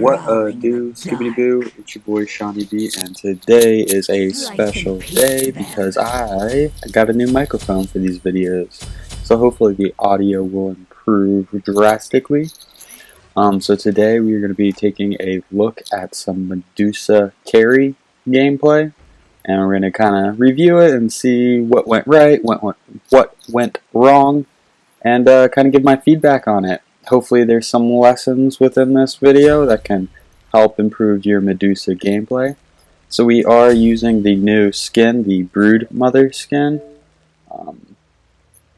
What do, Skibbity Boo? It's your boy SeanyB, and today is a special day because I got a new microphone for these videos. So hopefully the audio will improve drastically. So today we are going to be taking a look at some Medusa carry gameplay, and we're going to kind of review it and see what went right, what went wrong, and kind of give my feedback on it. Hopefully there's some lessons within this video that can help improve your Medusa gameplay. So we are using the new skin, the Brood Mother skin.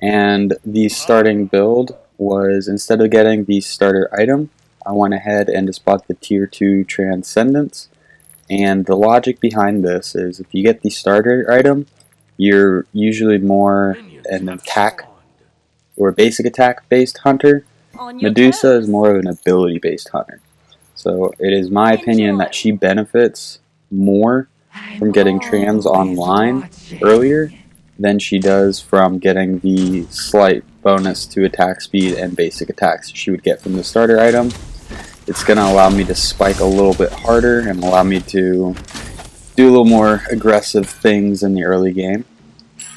And the starting build was, instead of getting the starter item, I went ahead and just bought the tier 2 Transcendence. And the logic behind this is, if you get the starter item, you're usually more an attack or basic attack based hunter. Medusa is more of an ability based hunter. So it is my opinion that she benefits more from getting trans online earlier than she does from getting the slight bonus to attack speed and basic attacks she would get from the starter item. It's going to allow me to spike a little bit harder and allow me to do a little more aggressive things in the early game.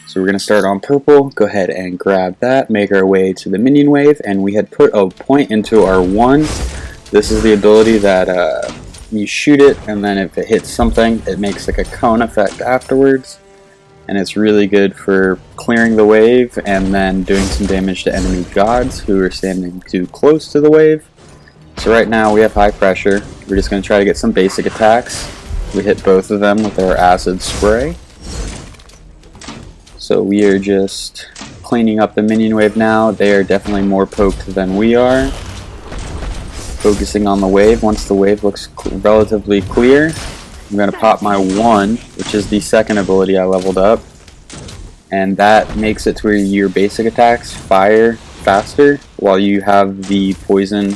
So we're going to start on purple, go ahead and grab that, make our way to the minion wave, and we had put a point into our 1. This is the ability that you shoot it, and then if it hits something, it makes like a cone effect afterwards. And it's really good for clearing the wave and then doing some damage to enemy gods who are standing too close to the wave. So right now we have high pressure. We're just going to try to get some basic attacks. We hit both of them with our acid spray. So we are just cleaning up the minion wave now. They are definitely more poked than we are. Focusing on the wave. Once the wave looks relatively clear, I'm going to pop my 1, which is the second ability I leveled up. And that makes it to where your basic attacks fire faster while you have the poison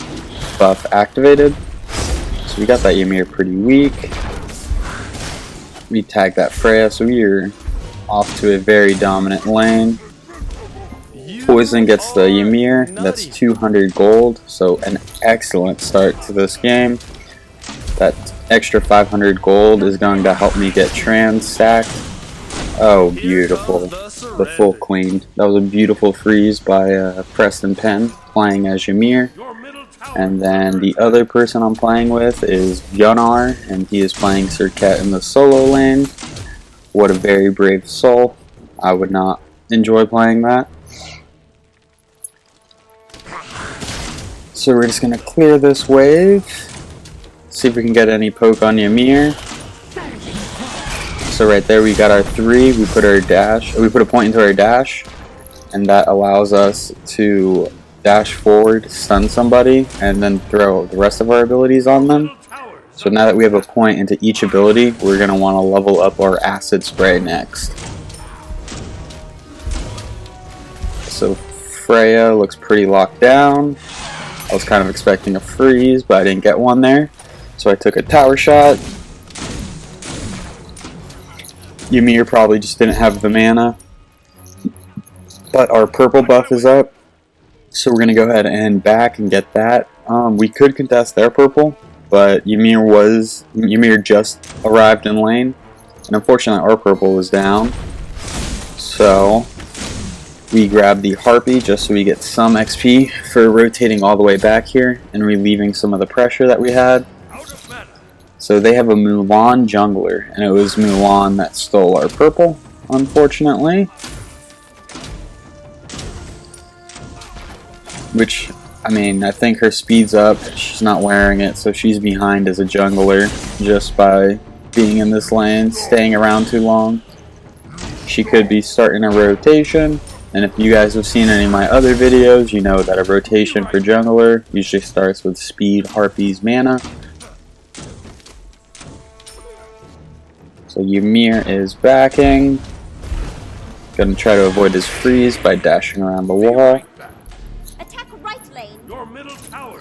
buff activated. So we got that Ymir pretty weak. We tagged that Freya, so we are off to a very dominant lane. Poison gets the Ymir, that's 200 gold, so an excellent start to this game. That extra 500 gold is going to help me get trans stacked. Oh, beautiful. The full clean. That was a beautiful freeze by Preston Penn playing as Ymir. And then the other person I'm playing with is Gunnar, and he is playing Serket in the solo lane. What a very brave soul. I would not enjoy playing that. So we're just going to clear this wave. See if we can get any poke on Ymir. So right there we got our 3. We put our dash. We put a point into our dash, and that allows us to dash forward, stun somebody, and then throw the rest of our abilities on them. So now that we have a point into each ability, we're going to want to level up our acid spray next. So Freya looks pretty locked down. I was kind of expecting a freeze, but I didn't get one there. So I took a tower shot. Ymir probably just didn't have the mana. But our purple buff is up. So we're going to go ahead and back and get that. We could contest their purple, but Ymir just arrived in lane, and unfortunately our purple was down. So we grab the Harpy just so we get some XP for rotating all the way back here and relieving some of the pressure that we had. So they have a Mulan jungler, and it was Mulan that stole our purple, unfortunately. Which, I mean, I think her speed's up. She's not wearing it, so she's behind as a jungler just by being in this lane, staying around too long. She could be starting a rotation, and if you guys have seen any of my other videos, you know that a rotation for jungler usually starts with speed, Harpy's mana. So Ymir is backing. Gonna try to avoid his freeze by dashing around the wall.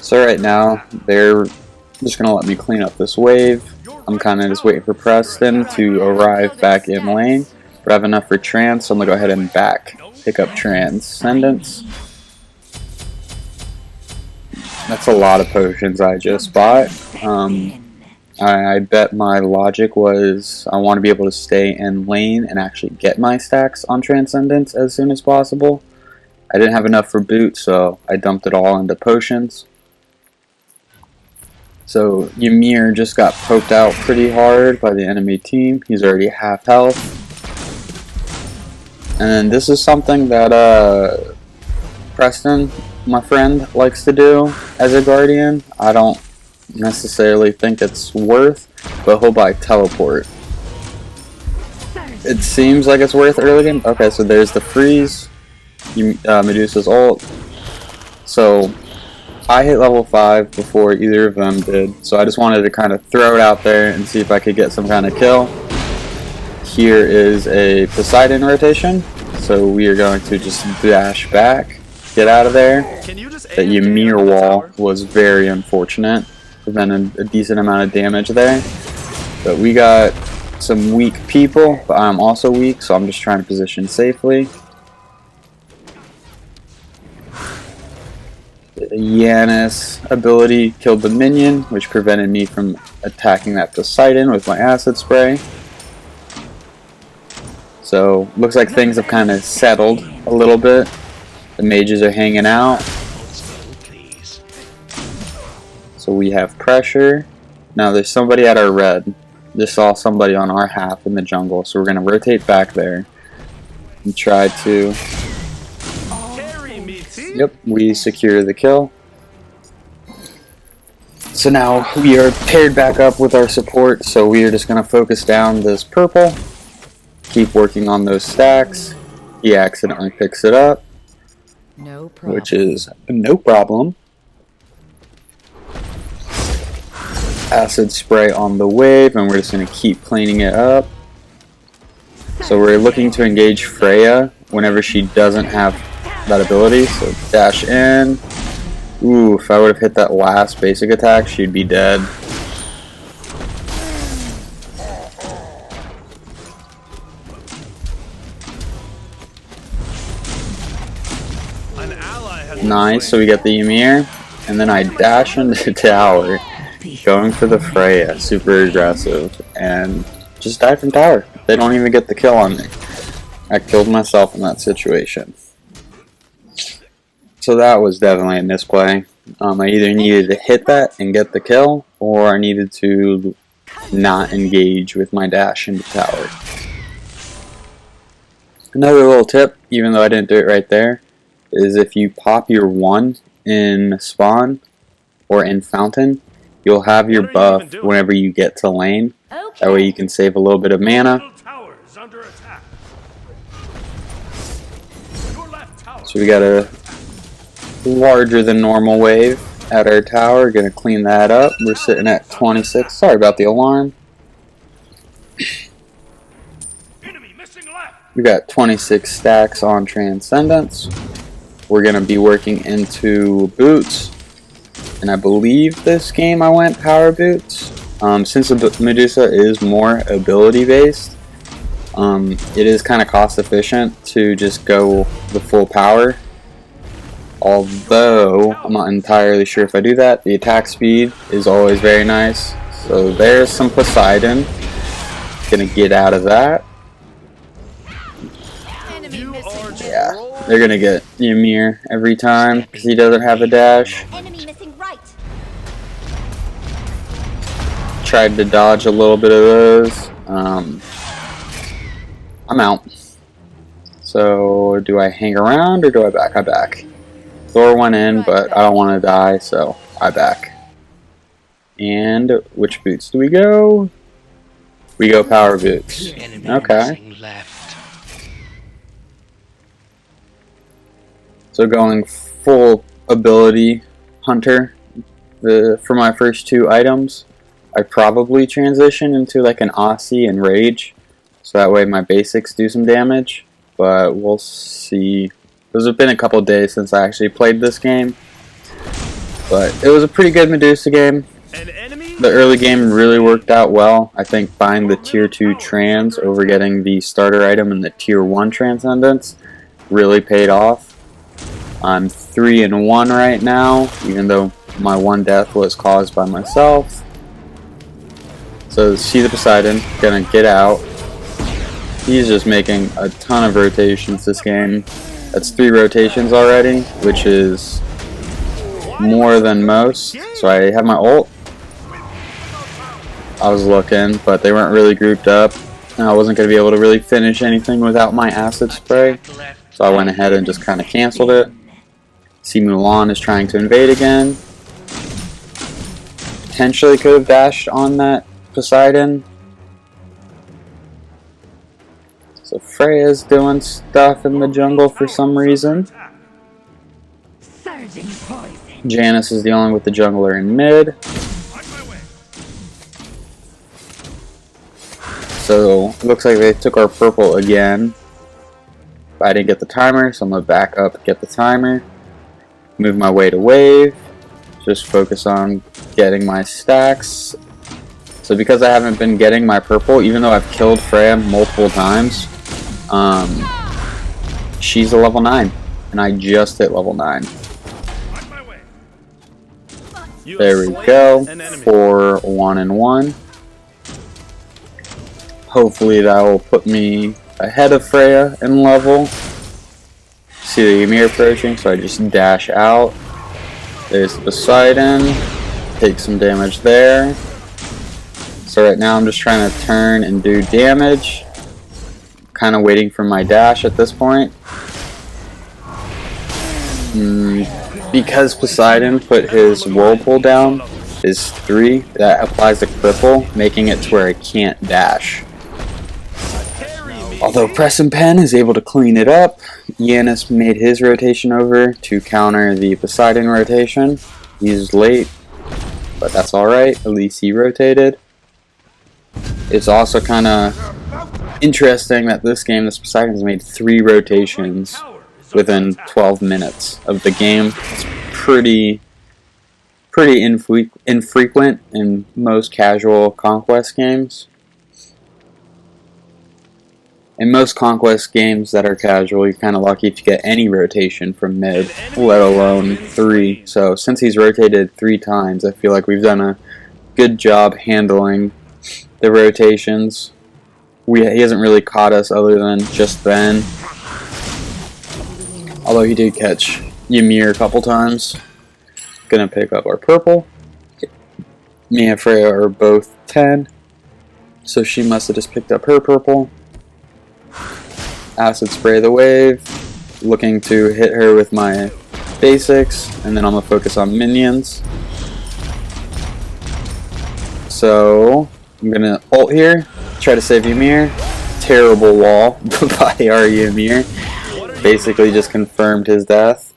So right now, they're just going to let me clean up this wave. I'm kind of just waiting for Preston to arrive back in lane. But I have enough for trans, so I'm going to go ahead and pick up Transcendence. That's a lot of potions I just bought. I bet my logic was I want to be able to stay in lane and actually get my stacks on Transcendence as soon as possible. I didn't have enough for boots, so I dumped it all into potions. So Ymir just got poked out pretty hard by the enemy team. He's already half health. And then this is something that Preston, my friend, likes to do as a guardian. I don't necessarily think it's worth, but he'll buy teleport. It seems like it's worth early game. Okay, so there's the freeze, Medusa's ult. So I hit level 5 before either of them did, so I just wanted to kind of throw it out there and see if I could get some kind of kill. Here is a Poseidon rotation, so we are going to just dash back, get out of there. The Ymir wall was very unfortunate, prevented a decent amount of damage there. But we got some weak people, but I'm also weak, so I'm just trying to position safely. The Yanis ability killed the minion, which prevented me from attacking that Poseidon with my acid spray. So looks like things have kind of settled a little bit. The mages are hanging out. So we have pressure. Now there's somebody at our red. Just saw somebody on our half in the jungle, so we're going to rotate back there and try to... Yep, we secure the kill. So now we are paired back up with our support, so we are just going to focus down this purple. Keep working on those stacks. He accidentally picks it up, which is no problem. Acid spray on the wave, and we're just going to keep cleaning it up. So we're looking to engage Freya whenever she doesn't have that ability. So dash in. Ooh, if I would have hit that last basic attack, she'd be dead. Nice, so we get the Ymir, and then I dash into the tower, going for the Freya, super aggressive, and just die from tower. They don't even get the kill on me. I killed myself in that situation. So that was definitely a misplay. I either needed to hit that and get the kill, or I needed to not engage with my dash into tower. Another little tip, even though I didn't do it right there, is if you pop your 1 in spawn or in fountain, you'll have your buff whenever you get to lane. That way you can save a little bit of mana. So we got a larger than normal wave at our tower. Gonna clean that up. We're sitting at 26. Sorry about the alarm. We got 26 stacks on Transcendence. We're gonna be working into boots, and I believe this game I went power boots. Since the Medusa is more ability based, it is kind of cost efficient to just go the full power. Although I'm not entirely sure if I do that. The attack speed is always very nice. So there's some Poseidon. Gonna get out of that. Yeah, they're gonna get Ymir every time because he doesn't have a dash. Tried to dodge a little bit of those. I'm out. So do I hang around or do I back? I back. Thor went in, but I don't want to die, so I back. And which boots do we go? We go power boots. Okay. So going full ability hunter for my first 2 items. I probably transition into like an Aussie and Rage, so that way my basics do some damage, but we'll see. It's been a couple days since I actually played this game, but it was a pretty good Medusa game. The early game really worked out well. I think buying the tier 2 trans over getting the starter item and the tier 1 Transcendence really paid off. I'm 3-1 right now, even though My one death was caused by myself. So see the Poseidon, gonna get out. He's just making a ton of rotations this game. That's 3 rotations already, which is more than most. So I have my ult. I was looking, but they weren't really grouped up. And I wasn't going to be able to really finish anything without my acid spray. So I went ahead and just kind of canceled it. See Mulan is trying to invade again. Potentially could have dashed on that Poseidon. So Freya's doing stuff in the jungle for some reason. Janice is dealing with the jungler in mid. So it looks like they took our purple again. I didn't get the timer, so I'm going to back up, get the timer. Move my way to wave. Just focus on getting my stacks. So because I haven't been getting my purple, even though I've killed Freya multiple times, she's a level 9, and I just hit level 9. There we go, for 1-1. Hopefully that will put me ahead of Freya in level. See the Ymir approaching, so I just dash out. There's Poseidon, take some damage there. So right now I'm just trying to turn and do damage. Kind of waiting for my dash at this point. Because Poseidon put his whirlpool down, his 3, that applies a cripple, making it to where I can't dash. Although Preston Penn is able to clean it up, Yanis made his rotation over to counter the Poseidon rotation. He's late, but that's alright, at least he rotated. It's also kind of interesting that this game, this Poseidon's made 3 rotations within 12 minutes of the game. It's pretty infrequent in most casual Conquest games. In most Conquest games that are casual, you're kind of lucky if you get any rotation from mid, let alone 3. So since he's rotated 3 times, I feel like we've done a good job handling the rotations. He hasn't really caught us other than just then. Although he did catch Ymir a couple times. Gonna pick up our purple. Me and Freya are both 10. So she must have just picked up her purple. Acid spray the wave. Looking to hit her with my basics. And then I'm gonna focus on minions. So I'm gonna ult here. Try to save Ymir. Terrible wall by our Ymir. Basically just confirmed his death.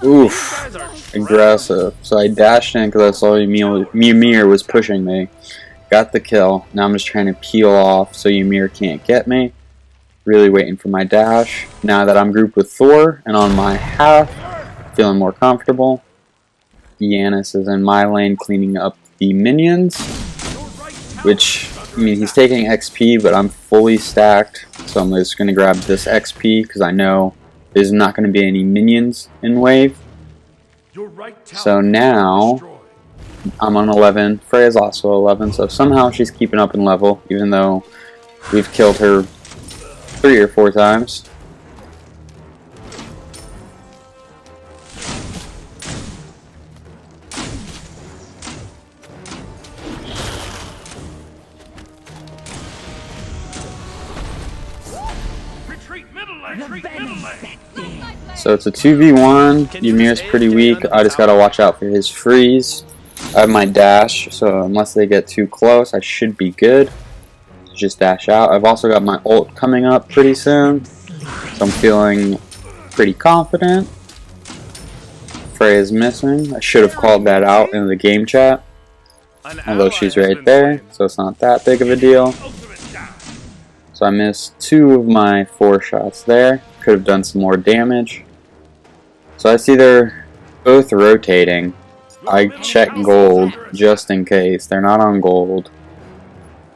Oof. Aggressive. So I dashed in because I saw Ymir was pushing me. Got the kill. Now I'm just trying to peel off so Ymir can't get me. Really waiting for my dash. Now that I'm grouped with Thor and on my half, feeling more comfortable. Yanis is in my lane cleaning up the minions. Which, I mean, he's taking XP, but I'm fully stacked. So I'm just going to grab this XP because I know there's not going to be any minions in wave. So now I'm on 11. Freya's also 11, so somehow she's keeping up in level, even though we've killed her 3 or 4 times. So it's a 2v1. Ymir's pretty weak. I just gotta watch out for his freeze. I have my dash, so unless they get too close, I should be good. Just dash out. I've also got my ult coming up pretty soon, so I'm feeling pretty confident. Freya's missing. I should have called that out in the game chat, although she's right there, so it's not that big of a deal. So I missed 2 of my 4 shots there. Could have done some more damage. So I see they're both rotating. I check gold just in case. They're not on gold.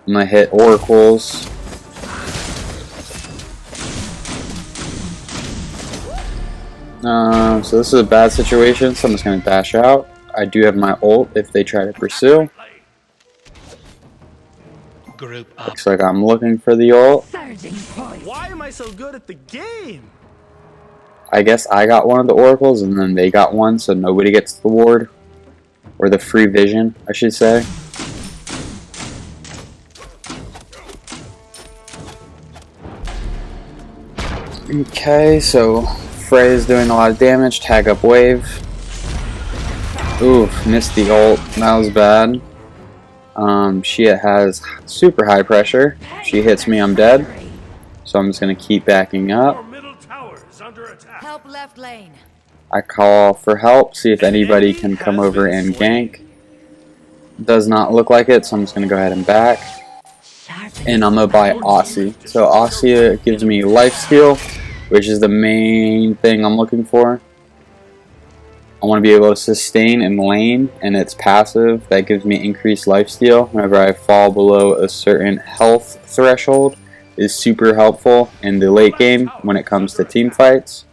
I'm gonna hit oracles. So this is a bad situation, so I'm just going to dash out. I do have my ult if they try to pursue. Looks like I'm looking for the ult. Why am I so good at the game? I guess I got one of the oracles and then they got one, so nobody gets the ward. Or the free vision, I should say. Okay, so Frey is doing a lot of damage. Tag up wave. Ooh, missed the ult. That was bad. She has super high pressure. She hits me, I'm dead. So I'm just gonna keep backing up. Help left lane. I call for help, see if anybody can come over and gank. Does not look like it, so I'm just gonna go ahead and back. And I'm gonna buy Aussie. So Aussie gives me lifesteal, which is the main thing I'm looking for. I want to be able to sustain in lane, and it's passive. That gives me increased lifesteal whenever I fall below a certain health threshold. Is super helpful in the late game when it comes to team fights.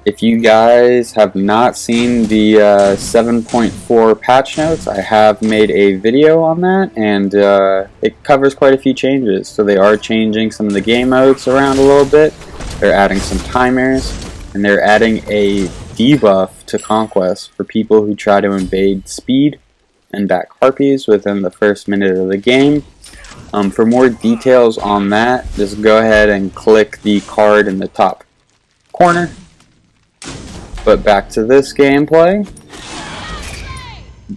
If you guys have not seen the 7.4 patch notes, I have made a video on that, and it covers quite a few changes. So they are changing some of the game modes around a little bit. They're adding some timers, and they're adding a debuff to Conquest for people who try to invade speed and back harpies within the first minute of the game. For more details on that, just go ahead and click the card in the top corner. But back to this gameplay.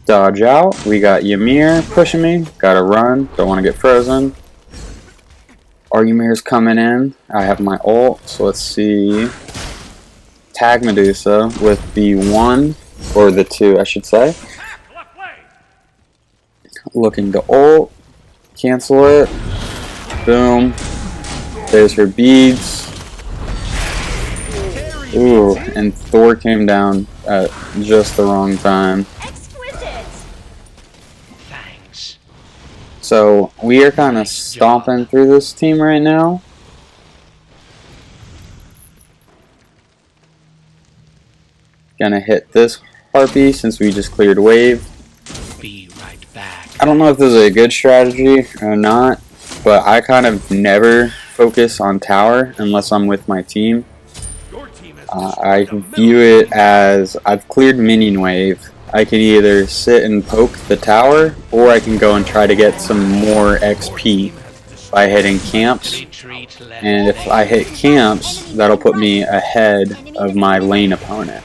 Dodge out. We got Ymir pushing me. Gotta run. Don't want to get frozen. Our Ymir's coming in. I have my ult. So let's see. Tag Medusa with the 1, or the 2 I should say. Looking to ult. Cancel it. Boom. There's her beads. Ooh, and Thor came down at just the wrong time. Exquisite. Thanks. So we are kind of stomping through this team right now. Gonna hit this harpy since we just cleared wave. Be right back. I don't know if this is a good strategy or not, but I kind of never focus on tower unless I'm with my team. I view it as I've cleared minion wave. I can either sit and poke the tower, or I can go and try to get some more XP by hitting camps. And if I hit camps, that'll put me ahead of my lane opponent.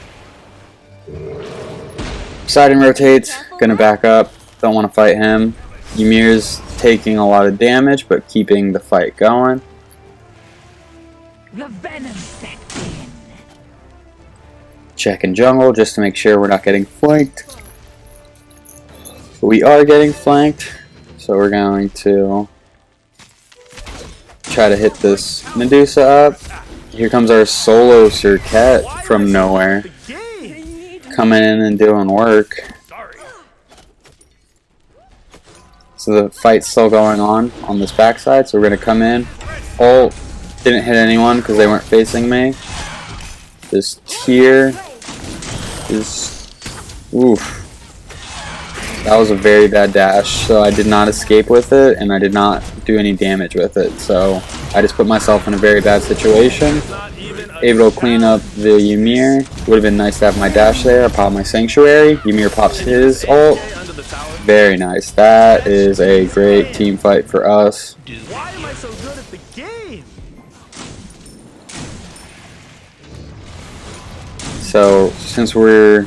Poseidon rotates, gonna back up, don't want to fight him. Ymir's taking a lot of damage, but keeping the fight going. The venom sets in. Checking jungle just to make sure we're not getting flanked. We are getting flanked, so we're going to try to hit this Medusa up. Here comes our solo Circuit from nowhere, coming in and doing work. So the fight's still going on this backside, so we're going to come in. Ult, didn't hit anyone because they weren't facing me. This tier is, oof. That was a very bad dash, so I did not escape with it, and I did not do any damage with it. So I just put myself in a very bad situation. Able to clean up the Ymir. Would have been nice to have my dash there. I pop my Sanctuary. Ymir pops his ult. Very nice. That is a great team fight for us. Why am I so good at the game? So since we're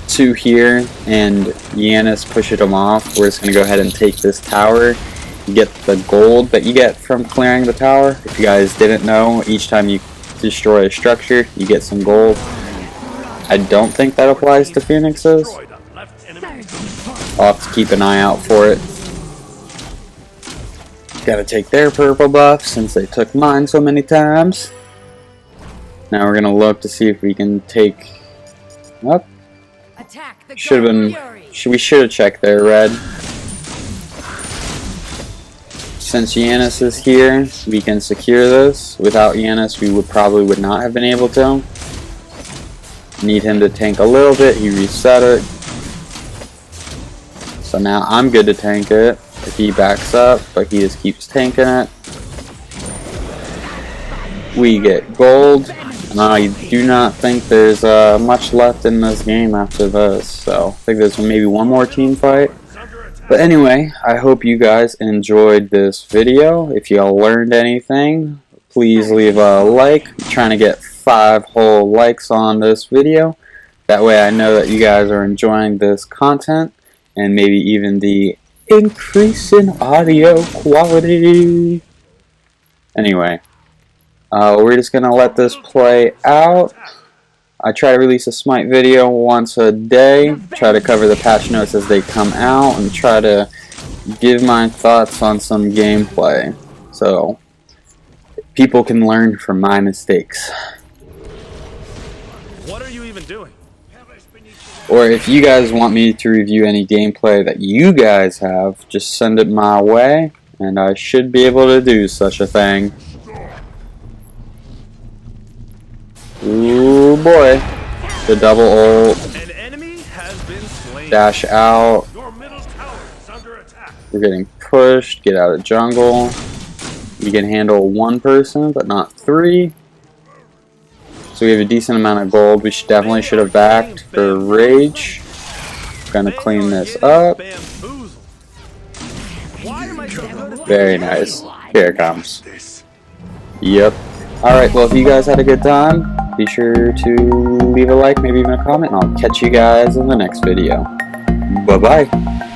2 here and Yanis pushes them off, we're just going to go ahead and take this tower, get the gold that you get from clearing the tower. If you guys didn't know, each time you destroy a structure, you get some gold. I don't think that applies to Phoenixes. I'll have to keep an eye out for it. Gotta take their purple buff since they took mine so many times. Now we're gonna look to see if we can take... Oh, should have been... We should have checked their red. Since Yanis is here, we can secure this. Without Yanis, we would not have been able to. Need him to tank a little bit. He reset it. So now I'm good to tank it if he backs up, but he just keeps tanking it. We get gold, and I do not think there's much left in this game after this, so I think there's maybe one more team fight. But anyway, I hope you guys enjoyed this video. If y'all learned anything, please leave a like. I'm trying to get 5 whole likes on this video. That way I know that you guys are enjoying this content, and maybe even the increase in audio quality. Anyway, we're just going to let this play out. I try to release a Smite video once a day, try to cover the patch notes as they come out, and try to give my thoughts on some gameplay, so people can learn from my mistakes. What are you even doing? Or if you guys want me to review any gameplay that you guys have, just send it my way, and I should be able to do such a thing. Ooh boy. The double ult. An enemy has been slain. Dash out. Your middle tower is under attack. We're getting pushed. Get out of jungle. We can handle 1 person, but not 3. So we have a decent amount of gold. We definitely should have backed for Rage. Gonna clean this up. Very nice. Here it comes. Yep. Alright, well if you guys had a good time, be sure to leave a like, maybe even a comment, and I'll catch you guys in the next video. Bye-bye.